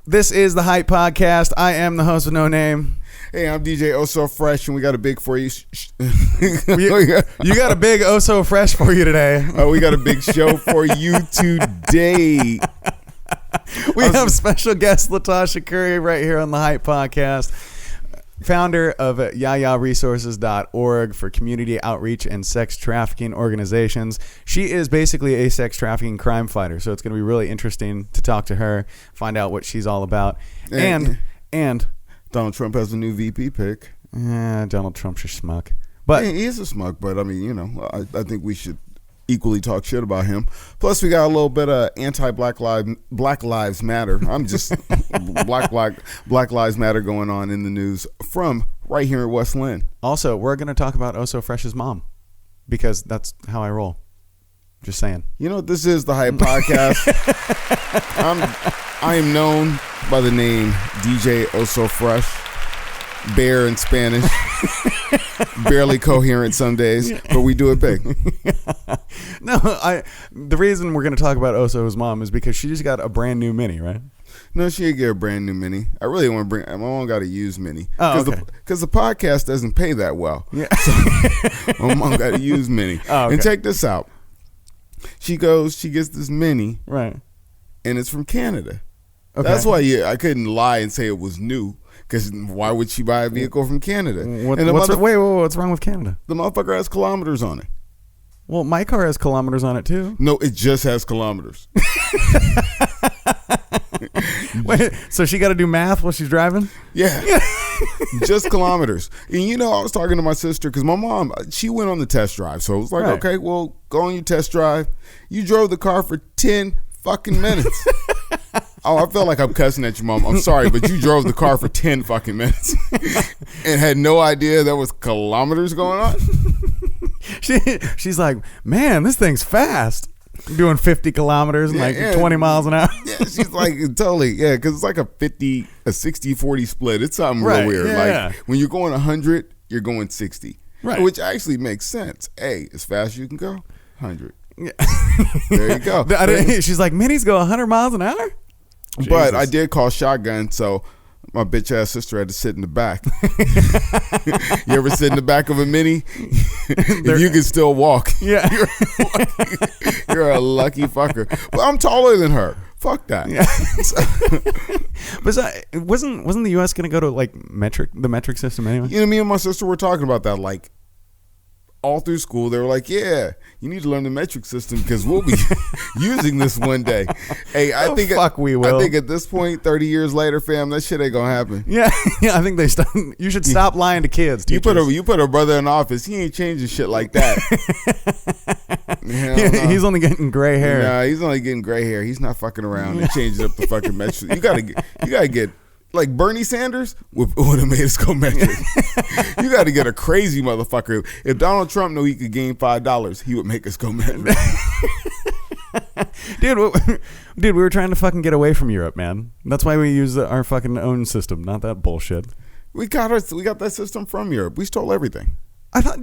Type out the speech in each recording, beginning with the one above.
This is the Hype Podcast. I am the host with no name. Hey, I'm DJ Oh So Fresh, and we got a big for you. You got a big Oh So Fresh for you today. We got a big show for you today. We have special guest LaTasha Curry right here on the Hype Podcast, founder of yayaresources.org for community outreach and sex trafficking organizations. She is basically a sex trafficking crime fighter, so it's going to be really interesting to talk to her, find out what she's all about. And Donald Trump has a new VP pick. Donald Trump's a schmuck. But he is a schmuck, but I mean, you know, I think we should equally talk shit about him. Plus, we got a little bit of anti-Black Lives Matter. I'm just Black Lives Matter going on in the news from right here in West Linn. Also, we're going to talk about Oh So Fresh's mom because that's how I roll. Just saying. You know, this is the Hype Podcast. I am known by the name DJ Oh So Fresh, Bear in Spanish, barely coherent some days, but we do it big. No, the reason we're going to talk about Oso's mom is because she just got a brand new Mini, right? No, she did get a brand new Mini. I really want to bring. My mom got a used Mini because the podcast doesn't pay that well. Yeah, so my mom got a used Mini. Oh, okay. And check this out. She gets this Mini, right, and it's from Canada. Okay. That's why I couldn't lie and say it was new. Because why would she buy a vehicle from Canada? Wait, what's wrong with Canada? The motherfucker has kilometers on it. Well, my car has kilometers on it too. No, it just has kilometers. Wait, so she got to do math while she's driving? Yeah. Just kilometers. And you know, I was talking to my sister because my mom, she went on the test drive. So it was like, okay, well, go on your test drive. You drove the car for 10 fucking minutes. Oh, I feel like I'm cussing at your mom. I'm sorry, but you drove the car for 10 fucking minutes and had no idea there was kilometers going on. She's like, man, this thing's fast. Doing 50 kilometers and 20 miles an hour. Yeah, she's like, totally. Yeah, because it's like a 60-40 split. It's something real weird. Yeah. Like when you're going 100, you're going 60. Right. Which actually makes sense. Hey, as fast as you can go, 100. Yeah. There you go. She's like, Minis go 100 miles an hour? Jesus. But I did call shotgun, so my bitch ass sister had to sit in the back. You ever sit in the back of a Mini? If you can still walk. Yeah. You're a lucky fucker. But I'm taller than her. Fuck that. Yeah. But wasn't the U.S. going to go to like the metric system anyway? You know, me and my sister were talking about that like all through school. They were like, yeah, you need to learn the metric system because we'll be using this one day. Hey, I think we will. I think at this point, 30 years later, fam, that shit ain't gonna happen. Yeah, I think you should stop lying to kids. You put a brother in office, he ain't changing shit like that. He's only getting gray hair. Nah, he's only getting gray hair. He's not fucking around and changing up the fucking metric. You gotta get like Bernie Sanders would have made us go metric. You got to get a crazy motherfucker. If Donald Trump knew he could gain $5, he would make us go metric. Dude, we were trying to fucking get away from Europe, man. That's why we use our fucking own system, not that bullshit. We got that system from Europe. We stole everything. I thought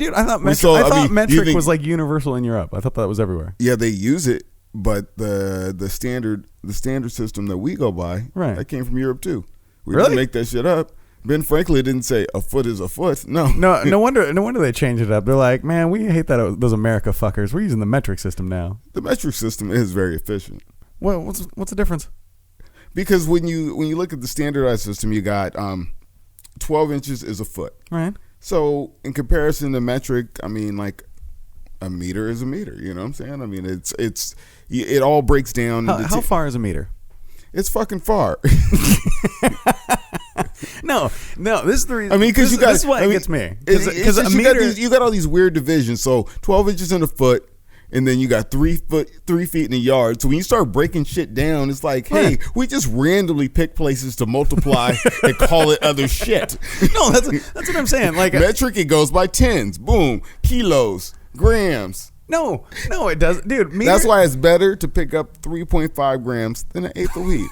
metric was like universal in Europe. I thought that was everywhere. Yeah, they use it, but the standard system that we go by, that came from Europe too. We didn't make that shit up. Ben Franklin didn't say a foot is a foot. No wonder they changed it up. They're like, man, we hate those America fuckers. We're using the metric system now. The metric system is very efficient. Well, what's the difference? Because when you look at the standardized system, you got 12 inches is a foot. Right. So in comparison to metric, I mean, like a meter is a meter. You know what I'm saying? I mean, it all breaks down. How far is a meter? It's fucking far. No, this is the reason. I mean, because this is why it gets me. Because a meter, you got all these weird divisions. So 12 inches in a foot, and then you got 3 feet in a yard. So when you start breaking shit down, it's like, hey, we just randomly pick places to multiply and call it other shit. No, that's what I'm saying. Like metric, it goes by tens, boom, kilos, grams. No, it doesn't, dude. That's why it's better to pick up 3.5 grams than an eighth of wheat.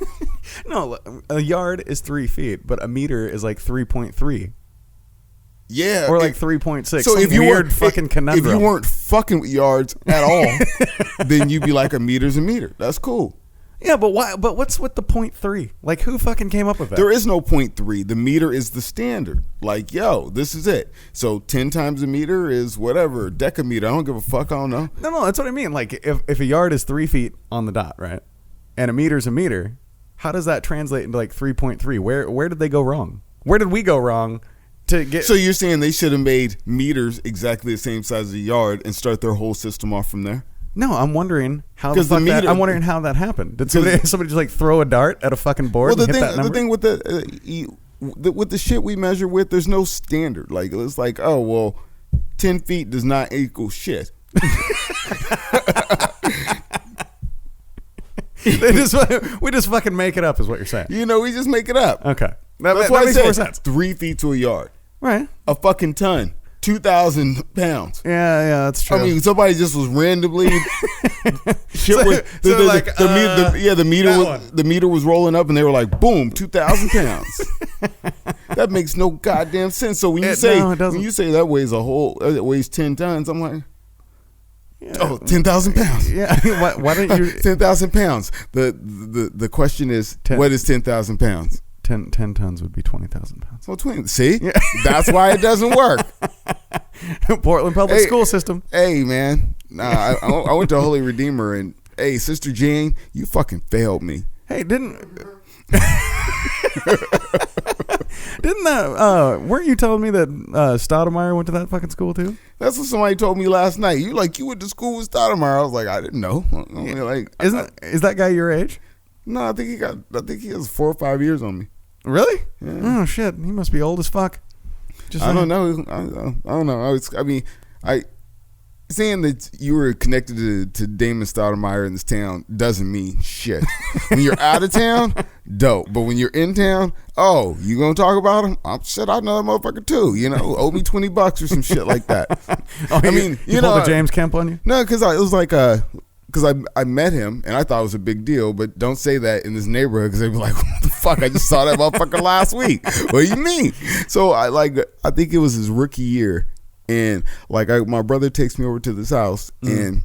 No, a yard is 3 feet, but a meter is like 3.3. Yeah, or like 3.6. So if you weren't fucking conundrum. If you weren't fucking with yards at all, then you'd be like a meter's a meter. That's cool. Yeah, but why? But what's with the 0.3? Like, who fucking came up with that? There is no 0.3. The meter is the standard. Like, yo, this is it. So 10 times a meter is whatever, decameter. I don't give a fuck. I don't know. No, that's what I mean. Like, if a yard is 3 feet on the dot, right, and a meter's a meter, how does that translate into like 3.3? Where did they go wrong? Where did we go wrong? So you're saying they should have made meters exactly the same size as a yard and start their whole system off from there? No, I'm wondering how I'm wondering how that happened. Did somebody just like throw a dart at a fucking board? Well, and hit that number? The thing with with the shit we measure with, there's no standard. Like, it's like, oh well, 10 feet does not equal shit. We just fucking make it up, is what you're saying. You know, we just make it up. Okay, that's why makes more sense. 3 feet to a yard, right? A fucking ton. 2,000 pounds. Yeah, that's true. I mean, somebody just was randomly the meter was rolling up and they were like, boom, 2,000 pounds. That makes no goddamn sense. So when you say that weighs 10 tons, I'm like, oh, 10,000 pounds. Yeah. Why don't you 10,000 pounds. The question is, what is 10,000 pounds? 10 tons would be 20,000 pounds. Well, see? Yeah. That's why it doesn't work. Portland public school system. Hey, man. Nah, I went to Holy Redeemer, and, hey, Sister Jane, you fucking failed me. Hey, weren't you telling me that Stoudemire went to that fucking school too? That's what somebody told me last night. You went to school with Stoudemire. I was like, I didn't know. Is that guy your age? No, I think he has 4 or 5 years on me. Really? Yeah. Oh shit, he must be old as fuck. I don't know. I don't know. Saying that you were connected to Damon Stoudemire in this town doesn't mean shit. When you're out of town, dope. But when you're in town, oh, you gonna talk about him? I know that motherfucker too. You know, owe me $20 or some shit like that. You pulled the James Kemp on you? No, because it was like because I met him and I thought it was a big deal, but don't say that in this neighborhood because they'd be like, what the fuck? I just saw that motherfucker last week. What do you mean? So I think it was his rookie year, and my brother takes me over to this house and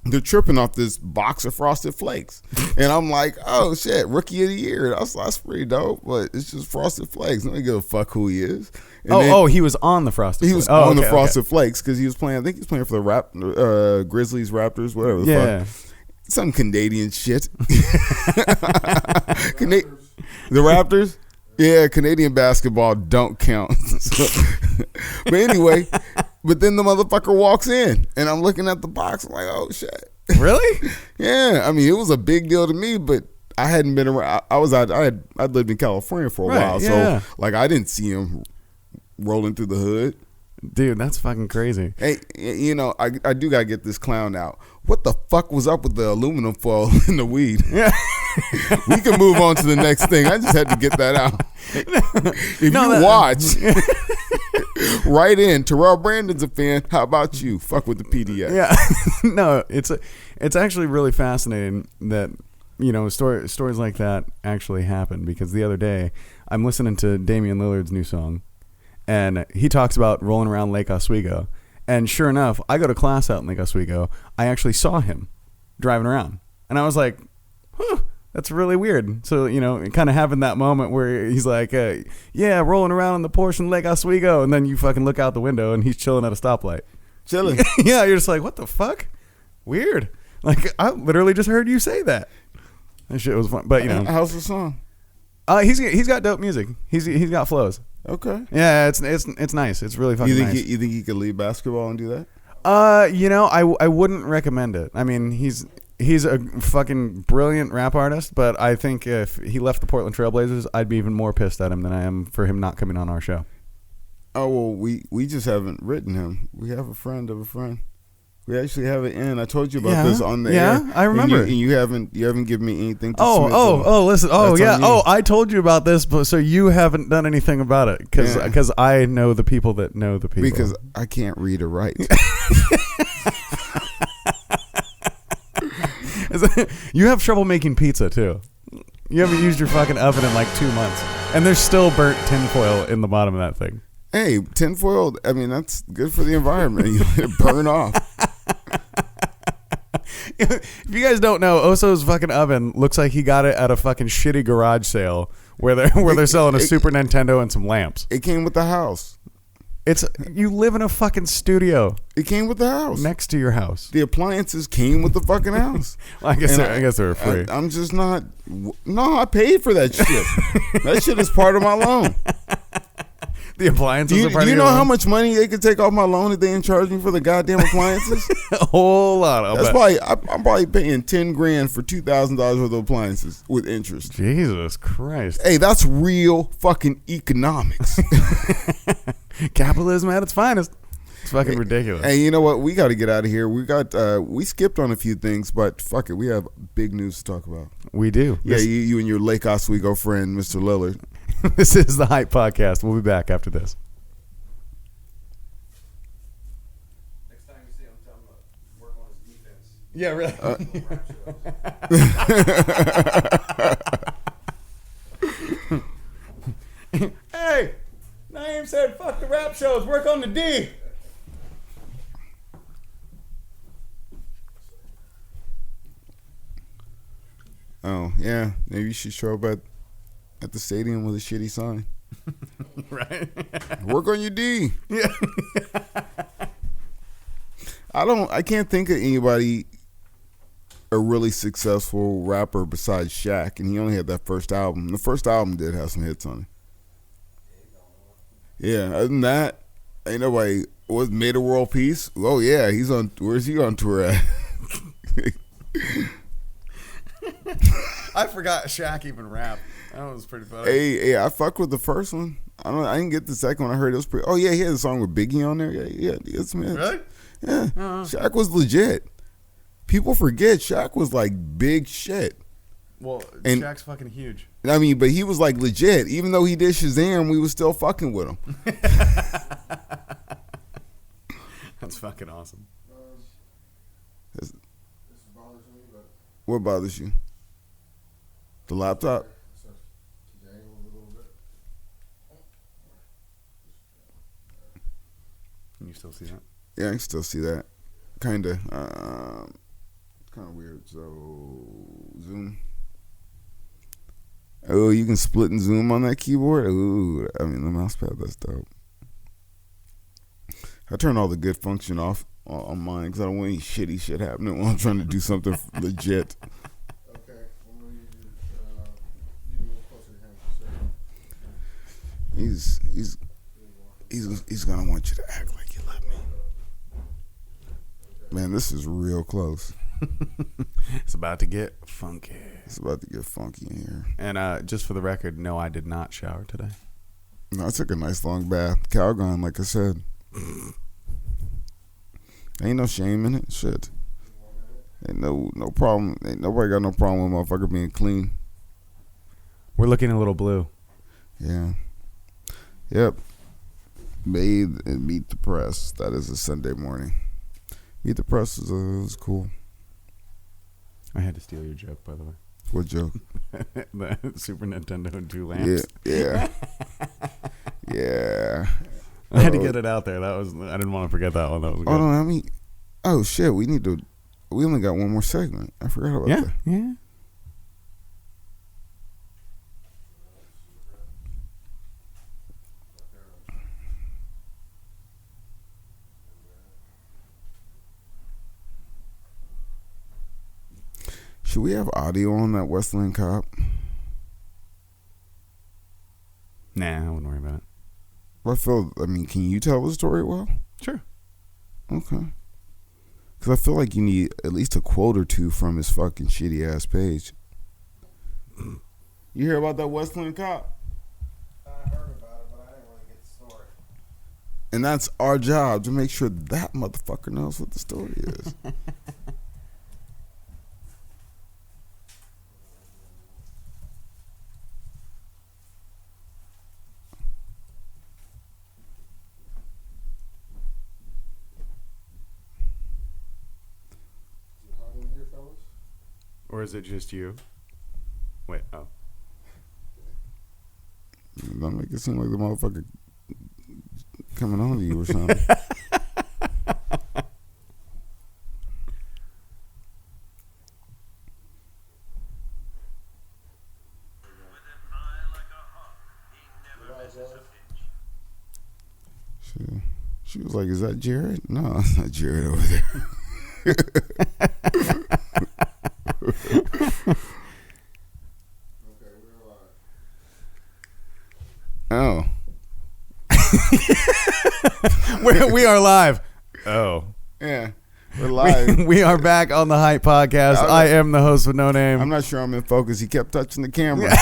they're tripping off this box of Frosted Flakes, and I'm like, oh shit, rookie of the year. That's pretty dope, but it's just Frosted Flakes. I don't give a fuck who he is. And he was on the Frosted Flakes. He was on the Frosted Flakes because he was playing. I think he was playing for the Grizzlies, Raptors, whatever the fuck. Some Canadian shit. The Raptors? Yeah, Canadian basketball don't count. But anyway, then the motherfucker walks in, and I'm looking at the box. I'm like, oh shit. Really? Yeah. I mean, it was a big deal to me, but I hadn't been around. I'd lived in California for a while, so I didn't see him rolling through the hood. Dude, that's fucking crazy. Hey, I do gotta get this clown out. What the fuck was up with the aluminum foil in the weed? Yeah. We can move on to the next thing. I just had to get that out. Watch, write in. Terrell Brandon's a fan. How about you? Fuck with the PDF. Yeah. No, it's actually really fascinating that stories like that actually happen, because the other day I'm listening to Damian Lillard's new song, and he talks about rolling around Lake Oswego. And sure enough, I go to class out in Lake Oswego. I actually saw him driving around. And I was like, huh, that's really weird. So, it kind of happened that moment where he's like, rolling around in the Porsche in Lake Oswego. And then you fucking look out the window and he's chilling at a stoplight. Chilling. Yeah, you're just like, what the fuck? Weird. Like, I literally just heard you say that. That shit was fun. But, how's the song? He's got dope music. He's got flows. Okay. Yeah, it's nice. It's really fucking nice. You think he could leave basketball and do that? I wouldn't recommend it. I mean, he's a fucking brilliant rap artist, but I think if he left the Portland Trailblazers, I'd be even more pissed at him than I am for him not coming on our show. Oh, well, we just haven't written him. We have a friend of a friend. We actually have it in. I told you about this on the air. Yeah, I remember. And you haven't given me anything to submit to. Listen. Oh, yeah. Oh, I told you about this, but so you haven't done anything about it because I know the people that know the people. Because I can't read or write. You have trouble making pizza too. You haven't used your fucking oven in like 2 months, and there's still burnt tinfoil in the bottom of that thing. Hey, tinfoil, I mean, that's good for the environment. You let it burn off. If you guys don't know, Oso's fucking oven looks like he got it at a fucking shitty garage sale where they're selling a Super Nintendo and some lamps. It came with the house. You live in a fucking studio. It came with the house. Next to your house. The appliances came with the fucking house. Well, I guess they were free. I'm just not. No, I paid for that shit. That shit is part of my loan. The appliances are part of your loan? Do you know how much money they could take off my loan if they didn't charge me for the goddamn appliances? A whole lot. I'm probably paying $10,000 for $2,000 worth of appliances with interest. Jesus Christ. Hey, that's real fucking economics. Capitalism at its finest. It's fucking ridiculous. Hey, you know what? We got to get out of here. We skipped on a few things, but fuck it. We have big news to talk about. We do. Yeah, you and your Lake Oswego friend, Mr. Lillard. This is the Hype Podcast. We'll be back after this. Next time you see him, tell him to work on his defense. Yeah, really. Hey, Naeem said, fuck the rap shows. Work on the D. Oh, yeah. Maybe you should show up at the stadium with a shitty sign. Right? Work on your D. Yeah. I can't think of anybody, a really successful rapper besides Shaq, and he only had that first album. The first album did have some hits on it. Yeah, other than that, ain't nobody made a world peace. Oh yeah, where's he on tour at? I forgot Shaq even rapped. That was pretty funny. Hey, I fucked with the first one. I didn't get the second one. I heard it was pretty. Oh yeah, he had a song with Biggie on there. Yeah, it's man. Really? Yeah, Shaq was legit. People forget Shaq was like big shit. Well, Shaq's fucking huge. I mean, but he was like legit. Even though he did Shazam, we was still fucking with him. That's fucking awesome. This bothers me, but What bothers you? The laptop? it starts dangling a little bit. Can you still see that? Yeah, I can still see that. Kinda. Kind of weird. So, zoom. Oh, you can split and zoom on that keyboard? Ooh, I mean, the mouse pad, that's dope. I turn all the good function off on mine because I don't want any shitty shit happening while I'm trying to do something legit. Okay, I'm going to need you to move closer to him. He's gonna want you to act like you love me. Man, this is real close. It's about to get funky. It's about to get funky in here. And just for the record, no, I did not shower today. No, I took a nice long bath. Calgon, like I said. Ain't no shame in it. Shit. Ain't no problem. Ain't nobody got no problem with motherfucker being clean. We're looking a little blue. Yeah. Yep. Bathe and meet the press. That is a Sunday morning. Meet the press is cool. I had to steal your joke, by the way. What joke? The Super Nintendo and 2 lamps. Yeah. Yeah. I had to get it out there. I didn't want to forget that one. That was good. Hold on, oh shit, we only got one more segment. I forgot about that. Yeah. Should we have audio on that West Linn cop? Nah, I wouldn't worry about it. Can you tell the story well? Sure. Okay. Because I feel like you need at least a quote or two from his fucking shitty ass page. You hear about that West Linn cop? I heard about it, but I didn't really get the story. And that's our job, to make sure that motherfucker knows what the story is. Or is it just you? Wait, oh. Don't make it seem like the motherfucker coming on to you or something. She was like, "Is that Jared?" No, it's not Jared over there. Okay, we're live. We are live. Oh. Yeah. We're live. We are back on the Hype Podcast. I am the host with no name. I'm not sure I'm in focus. He kept touching the camera.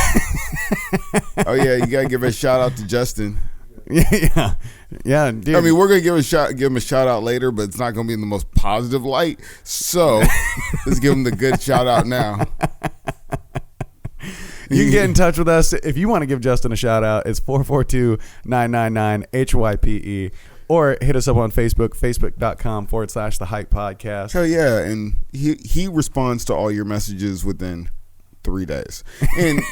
Oh yeah, you gotta give a shout out to Justin. Yeah, dude. I mean, we're gonna give him a shout out later, but it's not gonna be in the most positive light. So let's give him the good shout out now. You can get in touch with us if you want to give Justin a shout out. It's 442-999-HYPE. Or hit us up on Facebook, facebook.com/The Hype Podcast. Hell yeah. And he responds to all your messages within 3 days. And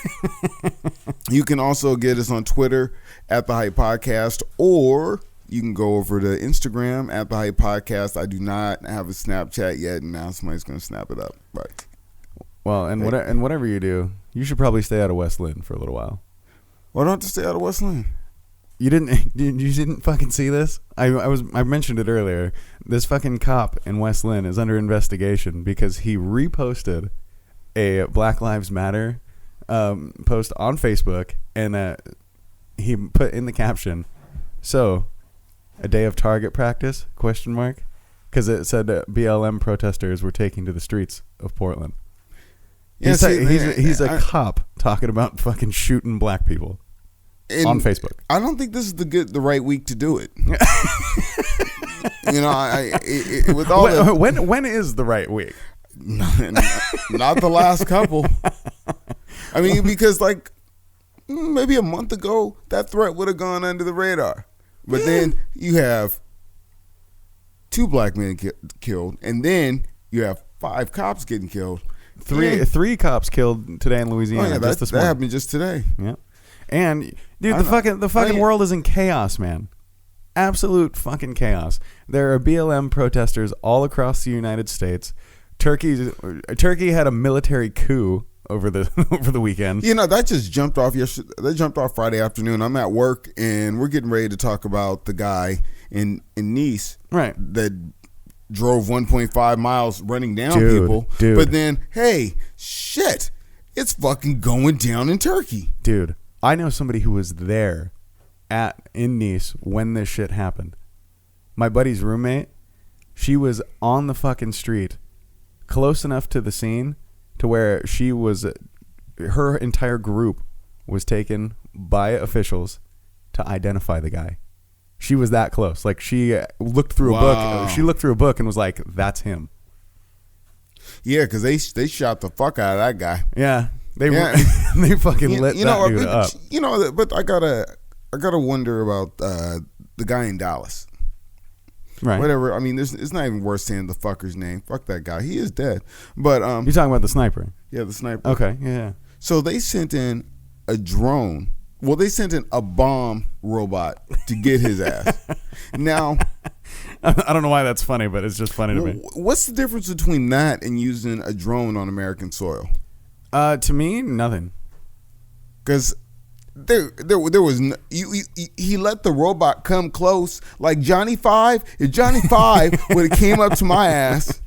you can also get us on Twitter at The Hype Podcast, or you can go over to Instagram at The Hype Podcast. I do not have a Snapchat yet, and now somebody's going to snap it up. But well, and whatever you do, you should probably stay out of West Linn for a little while. Why don't I have to stay out of West Linn? You didn't fucking see this? I mentioned it earlier. This fucking cop in West Linn is under investigation because he reposted a Black Lives Matter post on Facebook, and he put in the caption, "So, a day of target practice?" ? Because it said BLM protesters were taking to the streets of Portland. Yeah, he's a cop talking about fucking shooting black people. On Facebook. I don't think this is the right week to do it. With all when is the right week? Not the last couple. I mean, because like maybe a month ago, that threat would have gone under the radar. But then you have 2 black men killed, and then you have 5 cops getting killed. Three cops killed today in Louisiana. Oh, yeah, that happened just today. Yeah. And dude, the fucking world is in chaos, man. Absolute fucking chaos. There are BLM protesters all across the United States. Turkey had a military coup over the weekend. You know, that just jumped off yesterday. That jumped off Friday afternoon. I'm at work and we're getting ready to talk about the guy in Nice, right? That drove 1.5 miles running down people. Dude. But then, hey, shit, it's fucking going down in Turkey, dude. I know somebody who was there in Nice when this shit happened. My buddy's roommate, she was on the fucking street, close enough to the scene to where her entire group was taken by officials to identify the guy. She was that close. Like, she looked through a book. She looked through a book and was like, "That's him." Yeah, because they shot the fuck out of that guy. Yeah. They fucking lit that dude up. You know, but I gotta wonder about the guy in Dallas. Right. Whatever. I mean, it's not even worth saying the fucker's name. Fuck that guy. He is dead. But you're talking about the sniper. Yeah, the sniper. Okay. Yeah. So they sent in a drone. Well, they sent in a bomb robot to get his ass. Now, I don't know why that's funny, but it's just funny to me. What's the difference between that and using a drone on American soil? To me, nothing. Because there was he let the robot come close, like Johnny 5. If Johnny 5 would have came up to my ass,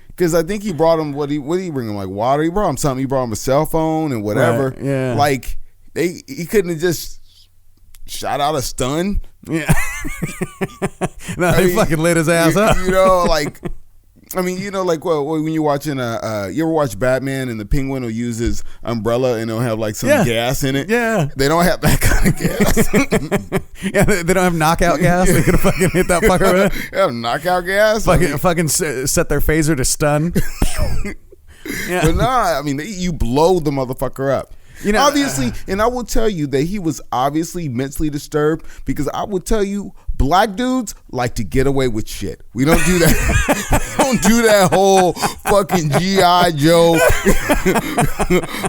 because I think he brought him what did he bring him, like water? He brought him something. He brought him a cell phone and whatever. Right, yeah. Like he couldn't have just shot out a stun. Yeah. No, he fucking lit his ass up. You know, like. I mean, you know, like when you're watching you ever watch Batman and the Penguin will use his umbrella and it'll have like some gas in it? Yeah. They don't have that kind of gas. Yeah, they don't have knockout gas. They could fucking hit that fucker with it. They have knockout gas. Fucking set their phaser to stun. Yeah. But nah, I mean, you blow the motherfucker up. You know, obviously, and I will tell you that he was obviously mentally disturbed, because I will tell you, black dudes like to get away with shit. We don't do that. We don't do that whole fucking G.I. Joe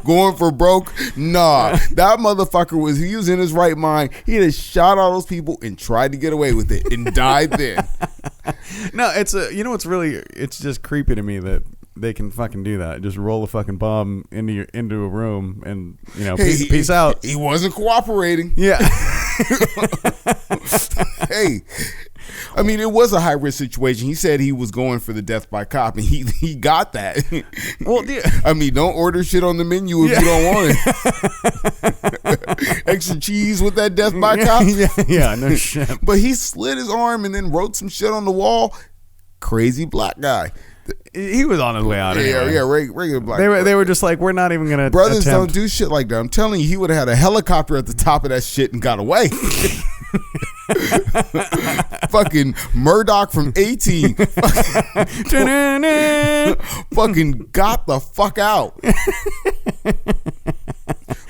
going for broke. Nah, that motherfucker he was in his right mind. He just shot all those people and tried to get away with it and died then. No, it's just creepy to me that they can fucking do that. Just roll a fucking bomb into a room and, you know, peace out. He wasn't cooperating. Yeah. Hey, I mean, it was a high risk situation. He said he was going for the death by cop, and he got that. Well, I mean, don't order shit on the menu if you don't want it. Extra cheese with that death by cop. Yeah, no shit. But he slid his arm and then wrote some shit on the wall. Crazy black guy. He was on his way out. Anyway. Yeah, regular black. They were just like, we're not even gonna. Brothers attempt. don't do shit like that. I'm telling you, he would have had a helicopter at the top of that shit and got away. Fucking Murdoch from 18. Fucking got the fuck out.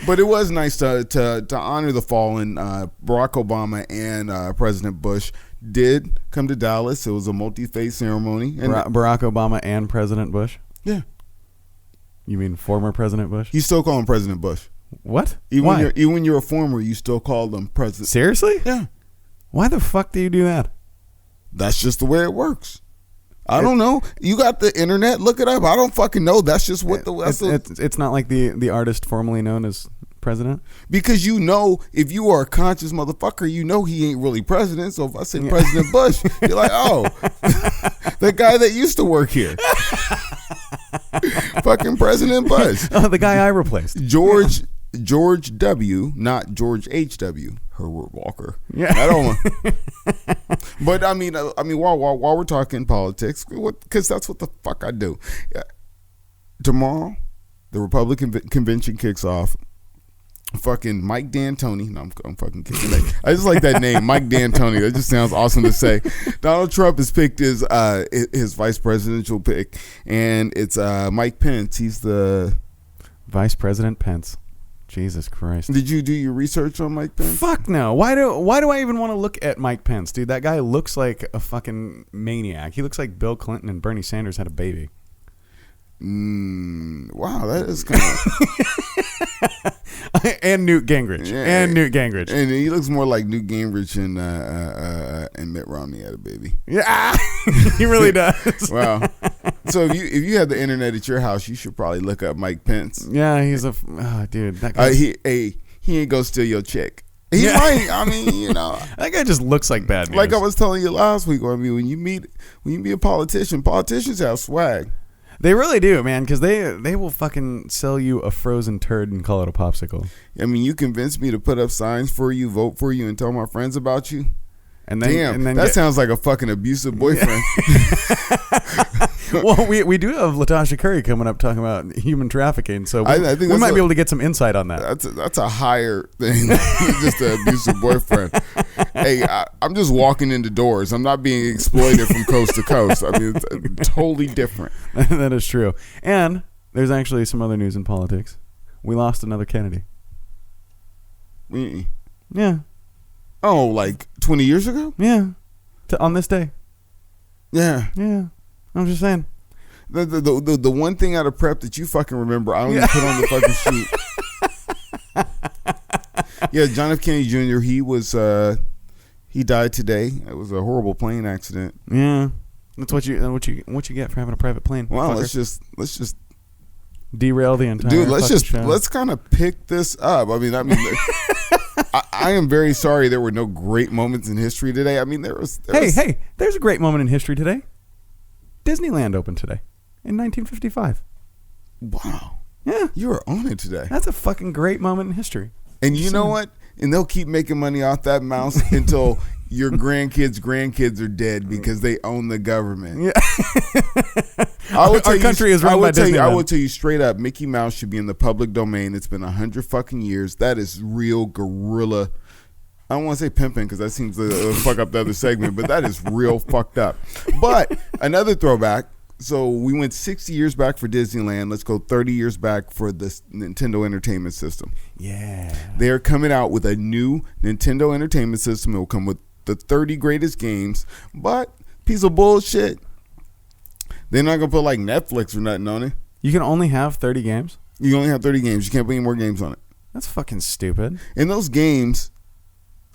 But it was nice to honor the fallen. Barack Obama and President Bush did come to Dallas. It was a multi-faith ceremony. And Barack Obama and President Bush? Yeah. You mean former President Bush? You still call him President Bush. What? Even when you're a former, you still call them President. Seriously? Yeah. Why the fuck do you do that? That's just the way it works. I don't know. You got the internet. Look it up. I don't fucking know. That's just what it's not like the artist formerly known as president? Because you know, if you are a conscious motherfucker, you know he ain't really president. So if I say President Bush, you're like, oh, the guy that used to work here. Fucking President Bush. Oh, the guy I replaced. George W., not George H.W. Herbert Walker. Yeah. I don't want. But I mean, while we're talking politics, because that's what the fuck I do. Tomorrow, the Republican convention kicks off. Fucking Mike D'Antoni. No, I'm fucking kidding. I just like that name, Mike D'Antoni. That just sounds awesome to say. Donald Trump has picked his vice presidential pick, and it's Mike Pence. He's the Vice President Pence. Jesus Christ. Did you do your research on Mike Pence? Fuck no. Why do I even want to look at Mike Pence, dude? That guy looks like a fucking maniac. He looks like Bill Clinton and Bernie Sanders had a baby. Wow, that is kind of... and Newt Gingrich. Yeah, Newt Gingrich. And he looks more like Newt Gingrich and Mitt Romney had a baby. Yeah, he really does. Wow. So if you had the internet at your house, you should probably look up Mike Pence. Yeah, he's dude. That guy. He ain't gonna steal your chick. He might. I mean, you know, that guy just looks like bad news. Like I was telling you last week. I mean, when you meet a politician, politicians have swag. They really do, man, because they will fucking sell you a frozen turd and call it a popsicle. I mean, you convinced me to put up signs for you, vote for you, and tell my friends about you. And then, that sounds like a fucking abusive boyfriend. Well, we do have LaTasha Curry coming up talking about human trafficking, so I think we might be able to get some insight on that. That's a higher thing than just an abusive boyfriend. Hey, I'm just walking into doors. I'm not being exploited from coast to coast. I mean, it's totally different. That is true. And there's actually some other news in politics. We lost another Kennedy. Yeah. Oh, like 20 years ago? Yeah. On this day. Yeah. Yeah. I'm just saying. The one thing out of prep that you fucking remember, I don't even put on the fucking sheet. Yeah, John F. Kennedy Jr. He died today. It was a horrible plane accident. Yeah, that's what you get for having a private plane. Wow, fucker. let's just derail the entire. Dude, let's show. kind of pick this up. I mean, I am very sorry there were no great moments in history today. I mean, there was there's a great moment in history today. Disneyland opened today in 1955. Wow. Yeah. You were on it today. That's a fucking great moment in history. And you know what? And they'll keep making money off that mouse until your grandkids are dead because they own the government. Yeah. Our country is run by Disneyland. I will tell you straight up, Mickey Mouse should be in the public domain. It's been 100 fucking years. That is real guerrilla. I don't want to say pimping because that seems to fuck up the other segment, but that is real fucked up. But another throwback. So we went 60 years back for Disneyland. Let's go 30 years back for the Nintendo Entertainment System. Yeah. They're coming out with a new Nintendo Entertainment System. It will come with the 30 greatest games, but piece of bullshit. They're not going to put like Netflix or nothing on it. You can only have 30 games? You only have 30 games. You can't put any more games on it. That's fucking stupid. And those games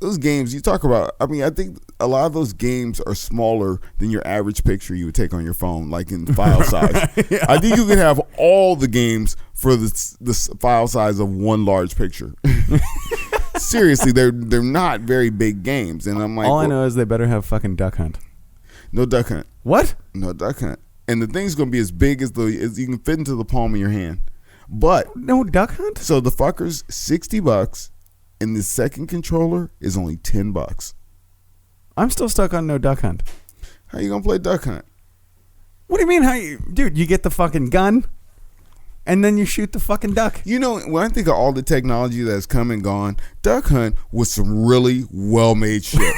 you talk about, I mean, I think a lot of those games are smaller than your average picture you would take on your phone, like in file size. Yeah. I think you can have all the games for the file size of one large picture. seriously, they're not very big games. And I'm like, all I know is they better have fucking Duck Hunt. No Duck Hunt. What? No Duck Hunt. And the thing's gonna be as big as you can fit into the palm of your hand. But no Duck Hunt. So the fucker's $60, and the second controller is only $10. I'm still stuck on no Duck Hunt. How you gonna play Duck Hunt? What do you mean? Dude, you get the fucking gun, and then you shoot the fucking duck. You know, when I think of all the technology that's come and gone, Duck Hunt was some really well-made shit.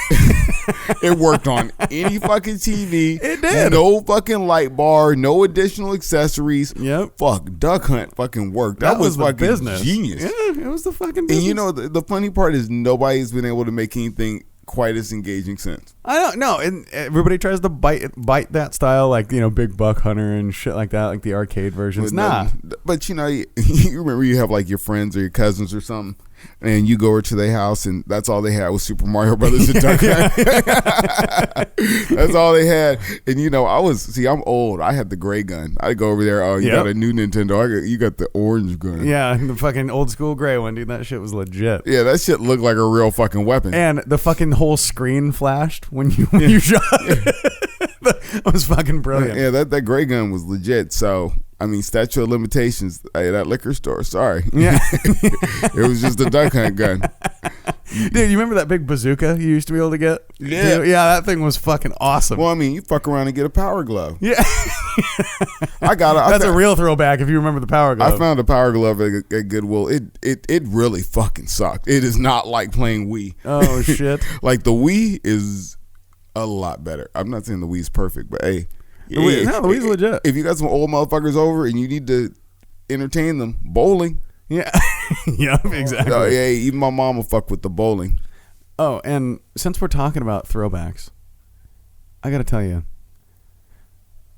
It worked on any fucking TV. It did. No fucking light bar, no additional accessories. Yep. Fuck, Duck Hunt fucking worked. That was the fucking business. Genius. Yeah, it was the fucking business. And you know, the funny part is nobody's been able to make anything quite as engaging since. I don't know, and everybody tries to bite that style, like, you know, Big Buck Hunter and shit like that, like the arcade versions. But you know, you remember you have like your friends or your cousins or something, and you go over to their house, and that's all they had was Super Mario Brothers and Duck Hunt. That's all they had. And you know, I'm old. I had the gray gun. I go over there. Oh, you got a new Nintendo. You got the orange gun. Yeah, the fucking old school gray one, dude. That shit was legit. Yeah, that shit looked like a real fucking weapon. And the fucking whole screen flashed when you shot it. That was fucking brilliant. Yeah, that gray gun was legit. So, I mean, statute of limitations at that liquor store. Sorry. Yeah. It was just a Duck Hunt gun. Dude, you remember that big bazooka you used to be able to get? Yeah. Dude, yeah, that thing was fucking awesome. Well, I mean, you fuck around and get a Power Glove. Yeah. That's a real throwback if you remember the Power Glove. I found a Power Glove at Goodwill. It really fucking sucked. It is not like playing Wii. Oh, shit. Like, the Wii is a lot better. I'm not saying the Wii's perfect, but hey. The Wii's legit. If you got some old motherfuckers over and you need to entertain them, bowling. Yeah. Yep, exactly. Oh, yeah, even my mom will fuck with the bowling. Oh, and since we're talking about throwbacks, I got to tell you,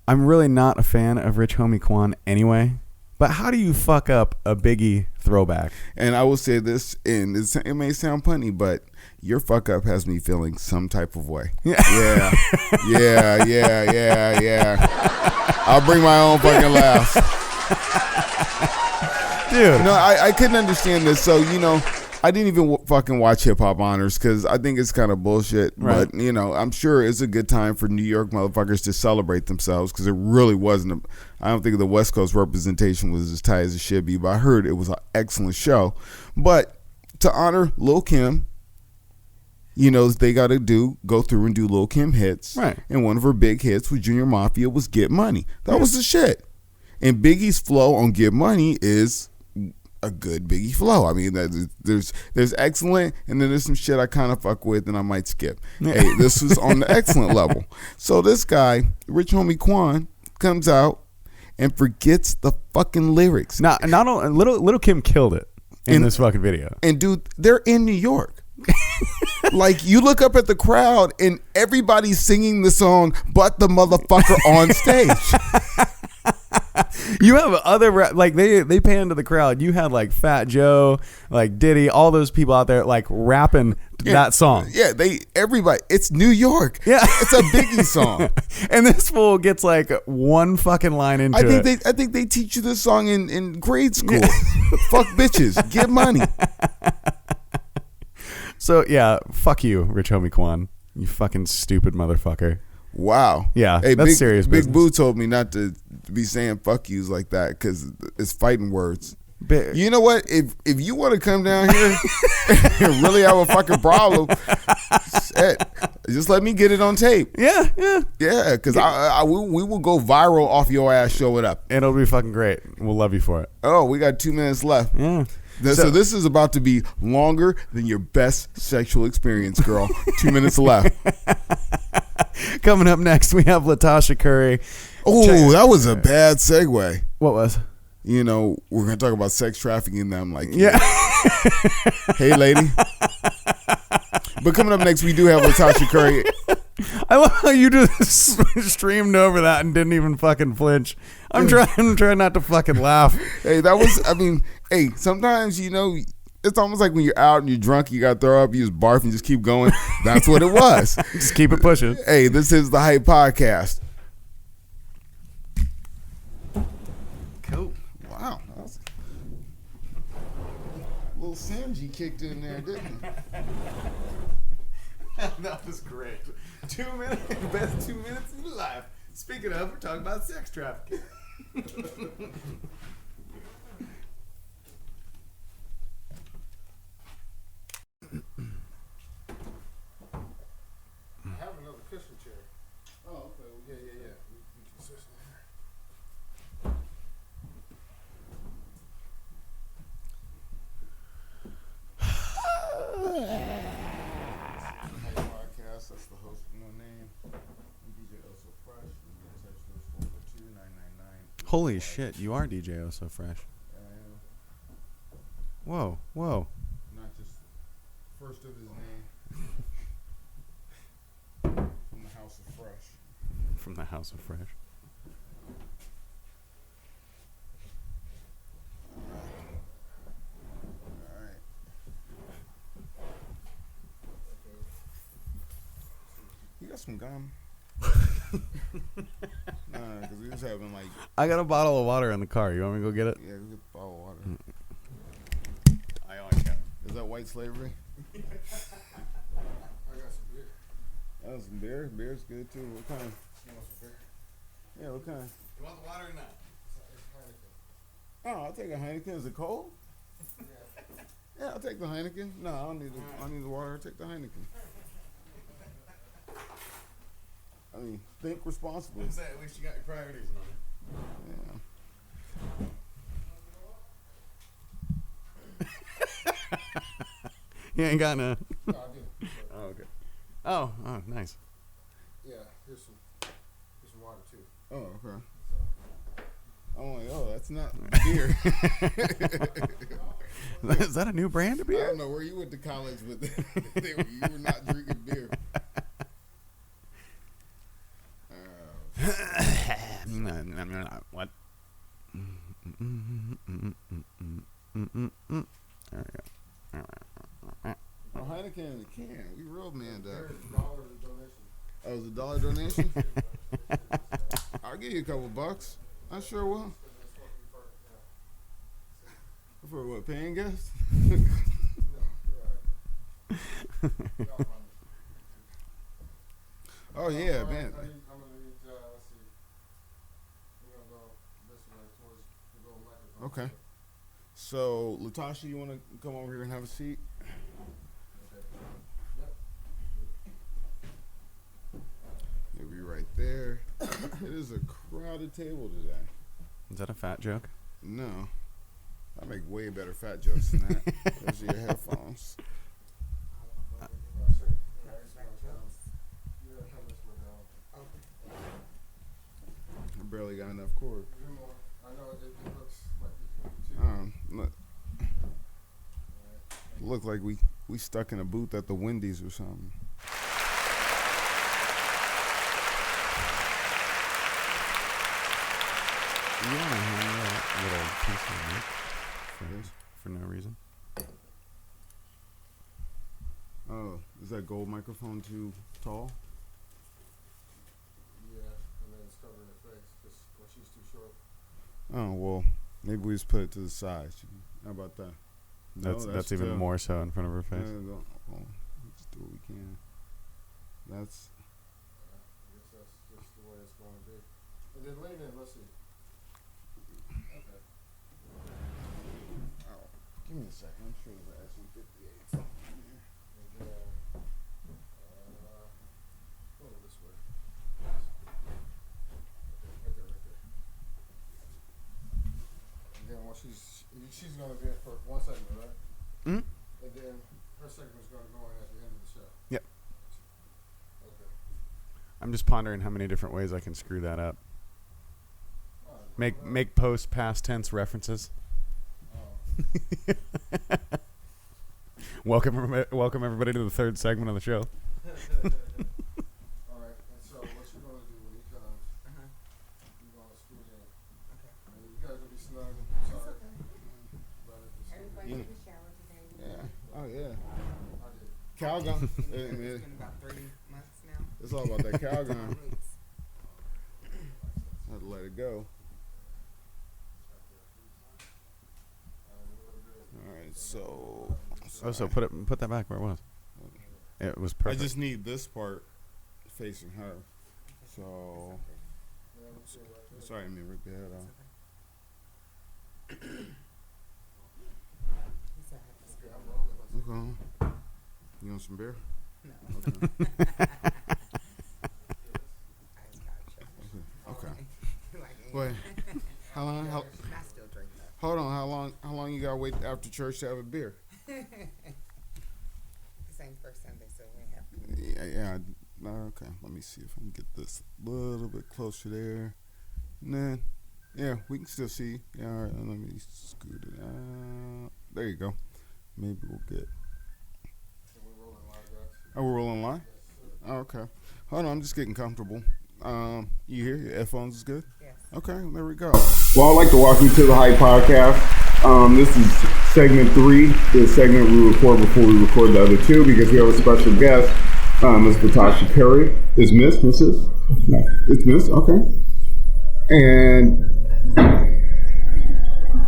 I'm really not a fan of Rich Homie Quan anyway. But how do you fuck up a Biggie throwback? And I will say this, and it may sound punny, but your fuck up has me feeling some type of way. Yeah. Yeah. I'll bring my own fucking laughs. Dude. No, I couldn't understand this. So, you know, I didn't even fucking watch Hip Hop Honors because I think it's kind of bullshit. Right. But, you know, I'm sure it's a good time for New York motherfuckers to celebrate themselves because it really wasn't. I don't think the West Coast representation was as tight as it should be, but I heard it was an excellent show. But to honor Lil' Kim, you know, they got to go through and do Lil' Kim hits. Right. And one of her big hits with Junior Mafia was Get Money. That was the shit. And Biggie's flow on Get Money is a good Biggie flow. I mean, there's excellent, and then there's some shit I kind of fuck with and I might skip. Hey, this was on the excellent level. So this guy, Rich Homie Quan, comes out and forgets the fucking lyrics. Not only Little Kim killed it in this fucking video. And dude, they're in New York. Like, you look up at the crowd and everybody's singing the song but the motherfucker on stage. You have other, like, they pan to the crowd. You had like Fat Joe, like Diddy, all those people out there like rapping that song. Yeah, everybody. It's New York. Yeah, it's a Biggie song. And this fool gets like one fucking line into it. I think they teach you this song in grade school. Yeah. Fuck bitches, get money. So yeah, fuck you, Rich Homie Quan. You fucking stupid motherfucker. Wow. Yeah, hey, that's serious business. Big Boo told me not to be saying fuck yous like that because it's fighting words. You know what? If you want to come down here and really have a fucking problem, just let me get it on tape. Yeah. Because we will go viral off your ass. Show it up. And it'll be fucking great. We'll love you for it. Oh, we got 2 minutes left. Yeah. So this is about to be longer than your best sexual experience, girl. 2 minutes left. Coming up next, we have LaTasha Curry. Oh, that was a bad segue. What was? You know, we're going to talk about sex trafficking, and I'm like, yeah. Hey, lady. But coming up next, we do have LaTasha Curry. I love how you just streamed over that and didn't even fucking flinch. I'm trying not to fucking laugh. Hey, that was, I mean, hey, sometimes, you know, it's almost like when you're out and you're drunk, you got to throw up, you just barf and just keep going. That's what it was. Just keep it pushing. Hey, this is the Hype Podcast. Cool. Wow. That was a little Sanji kicked in there, didn't he? That was great. 2 minutes, best 2 minutes of your life. Speaking of, we're talking about sex trafficking. I have another cushion chair. Oh, okay. Well, yeah. We can sit there. Podcast. That's the host. No name. I'm DJ Also Fresh. You can text those 442-999. Holy shit, you are DJ Oh So Fresh. Whoa. Not just first of his name. From the House of Fresh. From the House of Fresh. All right. You got some gum? Nah, because we was having like... I got a bottle of water in the car. You want me to go get it? Yeah, we get the bottle of water. I always have. Is that white slavery? I got some beer. Oh, some beer? Beer's good too. What kind? You want some beer? Yeah, what kind? You want the water or not? It's Heineken. Oh, I'll take a Heineken. Is it cold? Yeah, I'll take the Heineken. No, I don't need the, I need the water. I'll take the Heineken. I mean, think responsibly. At least you got your priorities on it. Yeah. You ain't got none. No, I do. Oh, okay. Oh, nice. Yeah, here's some water too. Oh, okay. I'm like, oh, that's not beer. Is that a new brand of I beer? don't know where you went to college with it. You were not drinking beer. What? There we go. Oh, Heineken in the can. We real manned up. There's $1 donation. Oh, it was $1 donation? I'll give you a couple bucks. I sure will. For what, paying guests? Oh, yeah, man. I'm going to need, let's see. We're going to go this way towards the gold microphone. Okay. So, LaTasha, you want to come over here and have a seat? Okay. Yep. You'll be right there. It is a crowded table today. Is that a fat joke? No. I make way better fat jokes than that. Those are your headphones. I barely got enough cord. I know it looks like Look like we stuck in a booth at the Wendy's or something. You want to hand me that little piece of meat for no reason? Oh, is that gold microphone too tall? Yeah, and then it's covering her face because she's too short. Oh, well, maybe we just put it to the side. How about that? That's even more so in front of her face. Well, just do what we can. That's... I guess that's just the way it's going to be. And then lean in, let's see. Okay. Oh, give me a second. I'm sure there's actually 58. And then, go this way. Okay, right there. And then once she's going to be in for one segment, right? Mm-hmm. And then her segment's going to go in at the end of the show. Yep. Okay. I'm just pondering how many different ways I can screw that up. All right. Make post past tense references. Welcome everybody to the third segment of the show. All right, and so what you're going to do when he comes, you're going to scoot in. Okay. And you guys will be snug. Sorry. Everybody in the shower today. Yeah. Oh, yeah. I did. Calgon. It's been about 30 months now. It's all about that Calgon. Roots. I had to let it go. All right, so So put that back where it was. It was perfect. I just need this part facing her. So sorry, I mean rip your head out. Okay. You want some beer? No. Okay. Wait. How long? Hold on. How long you gotta wait after church to have a beer? Same first Sunday, so we have. Yeah. Okay. Let me see if I can get this a little bit closer there. And then, yeah, we can still see. Yeah. All right. Let me scoot it out. There you go. Maybe we'll get. Oh, we're rolling live? Oh, okay. Hold on, I'm just getting comfortable. You hear your headphones is good? Yes. Okay, there we go. Well, I'd like to welcome you to the Hype Podcast. This is segment 3. This segment we record before we record the other 2 because we have a special guest, Ms. LaTasha Curry. Is Mrs.? Yes. It's Miss? Okay. And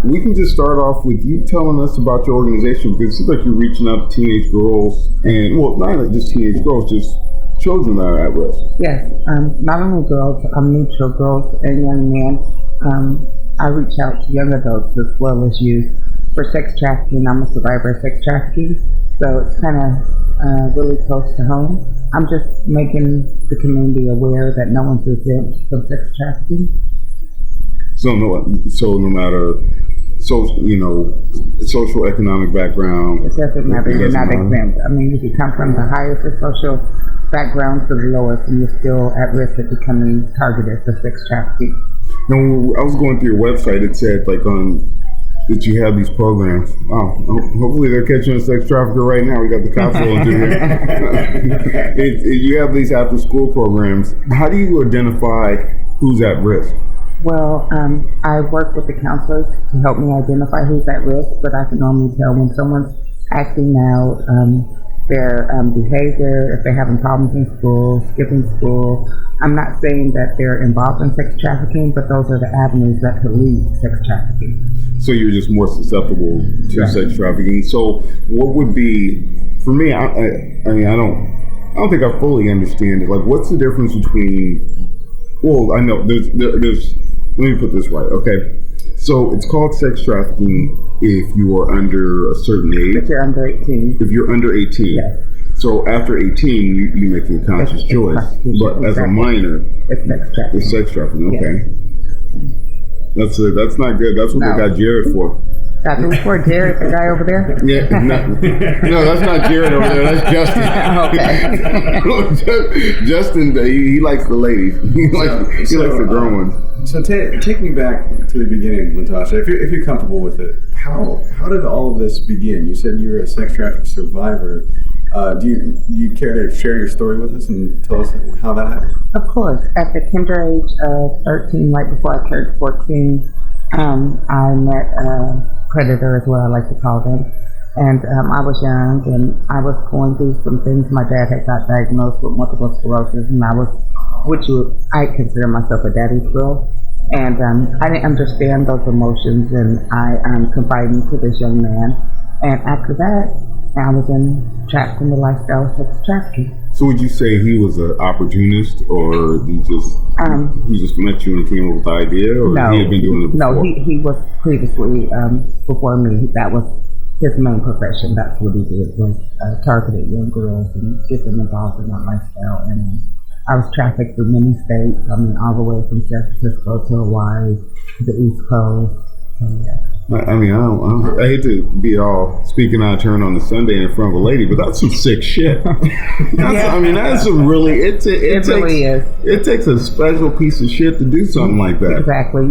we can just start off with you telling us about your organization because it seems like you're reaching out to teenage girls and, well, not like just teenage girls, just children that are at risk. Yes, not only girls, neutral girls and young men. I reach out to young adults as well as youth for sex trafficking. I'm a survivor of sex trafficking, so it's kind of really close to home. I'm just making the community aware that no one's exempt from sex trafficking. So no matter social economic background. It doesn't matter. You're not exempt. I mean, you can come from the highest of social background to the lowest, and you're still at risk of becoming targeted for sex trafficking. Now, I was going through your website. It said that you have these programs. Wow. Hopefully they're catching a sex trafficker right now. We got the cops rolling through here. You have these after school programs. How do you identify who's at risk? Well, I work with the counselors to help me identify who's at risk, but I can normally tell when someone's acting out, their behavior, if they're having problems in school, skipping school. I'm not saying that they're involved in sex trafficking, but those are the avenues that could lead to sex trafficking. So you're just more susceptible to sex trafficking. So what would be, for me, I don't think I fully understand it. Like, what's the difference between, well, I know there's let me put this right, okay? So it's called sex trafficking if you are under a certain age. If you're under 18. If you're under 18. Yes. So after 18, you make a conscious choice. But as a minor, it's sex trafficking. Okay. Yes. That's not good. That's what they got Jared for. Got who for? Jared, the guy over there? Yeah, no, that's not Jared over there. That's Justin. Okay. Justin, he likes the ladies. He likes the grown ones. So take me back to the beginning, LaTasha. If you're comfortable with it, how did all of this begin? You said you're a sex trafficking survivor. Do you care to share your story with us and tell us how that happened? Of course. At the tender age of 13, right before I turned 14, I met a predator, is what I like to call them. And I was young, and I was going through some things. My dad had got diagnosed with multiple sclerosis, and I consider myself a daddy's girl. And I didn't understand those emotions, and I confided to this young man. And after that, I was trapped in the lifestyle of sex trafficking. So would you say he was an opportunist, or he just met you and came up with the idea, or he had been doing it before? No, he was previously, before me, that was his main profession. That's what he did, was targeted young girls and get them involved in that lifestyle. And I was trafficked through many states, all the way from San Francisco to Hawaii, to the East Coast. So, yeah. I hate to be all speaking out of turn on a Sunday in front of a lady, but that's some sick shit. That's some really, it really is. It takes a special piece of shit to do something like that. Exactly.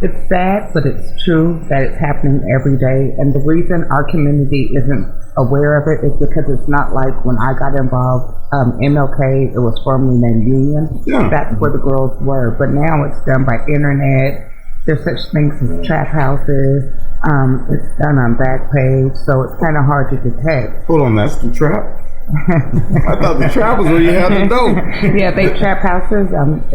It's sad, but it's true that it's happening every day. And the reason our community isn't aware of it is because it's not like when I got involved, MLK, it was formerly named Union. Yeah. That's where the girls were. But now it's done by internet. There's such things as trap houses. It's done on Backpage, so it's kind of hard to detect. Hold on, that's the trap? I thought the trap was where you had the dope. Yeah, they trap houses.